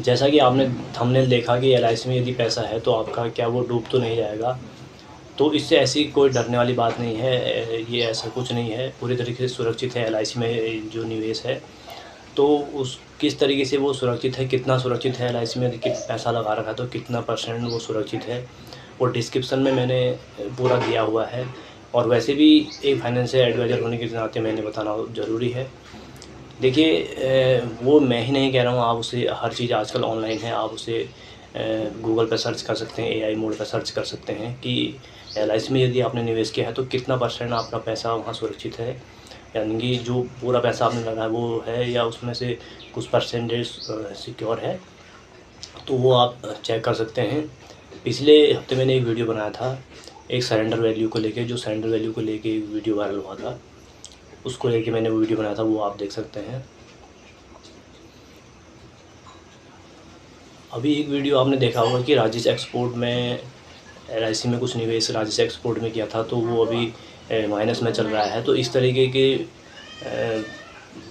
जैसा कि आपने थंबनेल देखा कि एलआईसी में यदि पैसा है तो आपका क्या वो डूब तो नहीं जाएगा। तो इससे ऐसी कोई डरने वाली बात नहीं है। ये ऐसा कुछ नहीं है, पूरी तरीके से सुरक्षित है एलआईसी में जो निवेश है। तो उस किस तरीके से वो सुरक्षित है, कितना सुरक्षित है एलआईसी में, यदि पैसा लगा रखा है तो कितना परसेंट वो सुरक्षित है, वो डिस्क्रिप्शन में मैंने पूरा दिया हुआ है। और वैसे भी एक फाइनेंशियल एडवाइज़र होने के नाते मैंने बताना ज़रूरी है। देखिए वो मैं ही नहीं कह रहा हूँ, आप उसे हर चीज़ आजकल ऑनलाइन है, आप उसे गूगल पर सर्च कर सकते हैं, एआई मोड पर सर्च कर सकते हैं कि एलआईसी में यदि आपने निवेश किया है तो कितना परसेंट आपका पैसा वहाँ सुरक्षित है। यानी कि जो पूरा पैसा आपने लगाया वो है या उसमें से कुछ परसेंटेज सिक्योर है, तो वो आप चेक कर सकते हैं। पिछले हफ्ते मैंने एक वीडियो बनाया था एक सरेंडर वैल्यू को लेके, जो सरेंडर वैल्यू को लेके वीडियो वायरल हुआ था, उसको लेके मैंने वो वीडियो बनाया था, वो आप देख सकते हैं। अभी एक वीडियो आपने देखा होगा कि राजेश एक्सपोर्ट में एलआईसी में कुछ निवेश राजेश एक्सपोर्ट में किया था, तो वो अभी माइनस में चल रहा है। तो इस तरीके के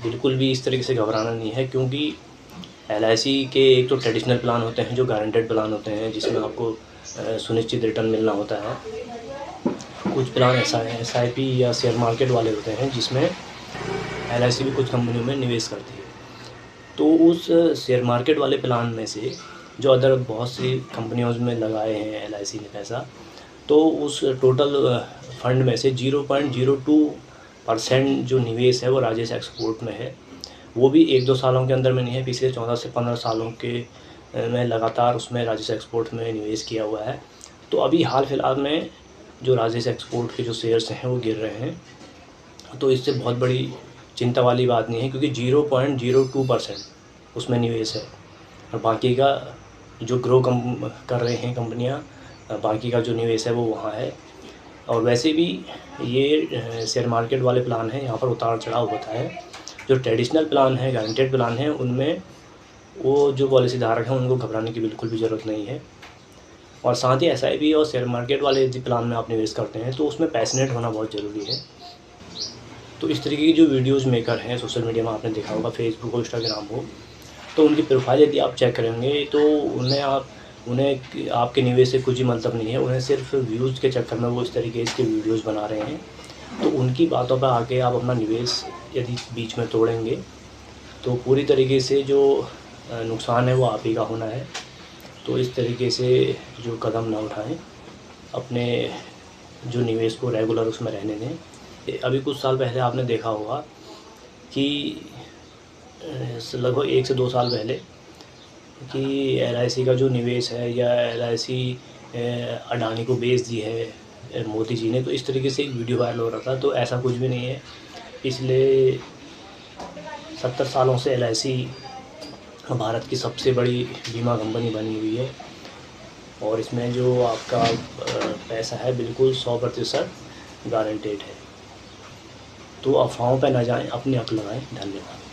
बिल्कुल भी इस तरीके से घबराना नहीं है, क्योंकि एलआईसी के एक तो ट्रेडिशनल प्लान होते हैं जो गारंटेड प्लान होते हैं, जिसमें आपको सुनिश्चित रिटर्न मिलना होता है। कुछ प्लान ऐसा है एसआईपी या शेयर मार्केट वाले होते हैं, जिसमें एलआईसी भी कुछ कंपनियों में निवेश करती है। तो उस शेयर मार्केट वाले प्लान में से जो अदर बहुत सी कंपनियों में लगाए हैं एलआईसी ने पैसा, तो उस टोटल फंड में से 0.02% जो निवेश है वो राजेश एक्सपोर्ट में है। वो भी 1-2 सालों के अंदर में नहीं है, पिछले 14 से 15 सालों के में लगातार उसमें राजेश एक्सपोर्ट में निवेश किया हुआ है। तो अभी हाल फिलहाल में जो राजेश एक्सपोर्ट के जो शेयर्स हैं वो गिर रहे हैं, तो इससे बहुत बड़ी चिंता वाली बात नहीं है, क्योंकि 0.02% उसमें निवेश है और बाकी का जो ग्रो कर रहे हैं कंपनियां, बाकी का जो निवेश है वो वहाँ है। और वैसे भी ये शेयर मार्केट वाले प्लान हैं, यहाँ पर उतार चढ़ाव होता है। जो ट्रेडिशनल प्लान है, गारंटेड प्लान है, उनमें वो जो पॉलिसी धारक हैं उनको घबराने की बिल्कुल भी ज़रूरत नहीं है। और साथ ही एसआईपी और शेयर मार्केट वाले यदि प्लान में आप निवेश करते हैं तो उसमें पैशनेट होना बहुत ज़रूरी है। तो इस तरीके की जो वीडियोज़ मेकर हैं सोशल मीडिया में, आपने देखा होगा फेसबुक हो, इंस्टाग्राम हो, तो उनकी प्रोफाइल यदि आप चेक करेंगे तो उन्हें आपके निवेश से कुछ ही मतलब नहीं है। उन्हें सिर्फ व्यूज़ के चक्कर में वो इस तरीके के वीडियोज़ बना रहे हैं। तो उनकी बातों पर आके आप अपना निवेश यदि बीच में तोड़ेंगे तो पूरी तरीके से जो नुकसान है वो आप ही का होना है। तो इस तरीके से जो कदम ना उठाएं, अपने जो निवेश को रेगुलर उसमें रहने दें। अभी कुछ साल पहले आपने देखा होगा कि लगभग 1 से 2 साल पहले कि एलआईसी का जो निवेश है या एलआईसी अडानी को बेच दी है मोदी जी ने, तो इस तरीके से एक वीडियो वायरल हो रहा था। तो ऐसा कुछ भी नहीं है। पिछले 70 सालों से एलआईसी भारत की सबसे बड़ी बीमा कंपनी बनी हुई है और इसमें जो आपका पैसा है बिल्कुल 100% गारंटेड है। तो अफवाहों पर ना जाएं, अपनी अक्ल लगाएं। धन्यवाद।